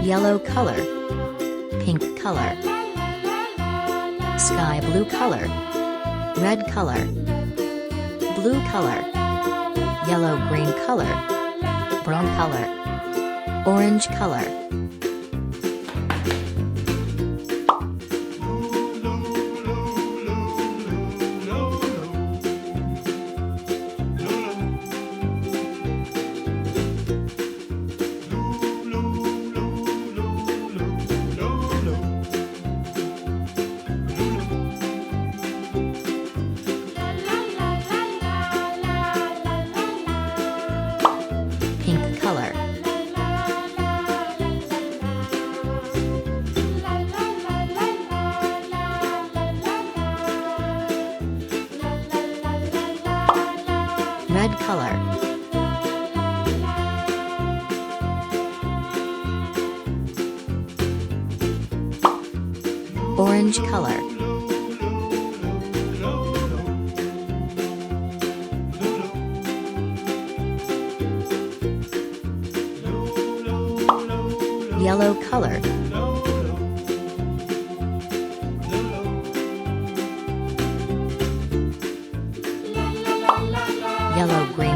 yellow color, pink color, sky blue color, red color, blue color, yellow green color, brown color, orange color. Pink color, red color, orange color, yellow color, yellow green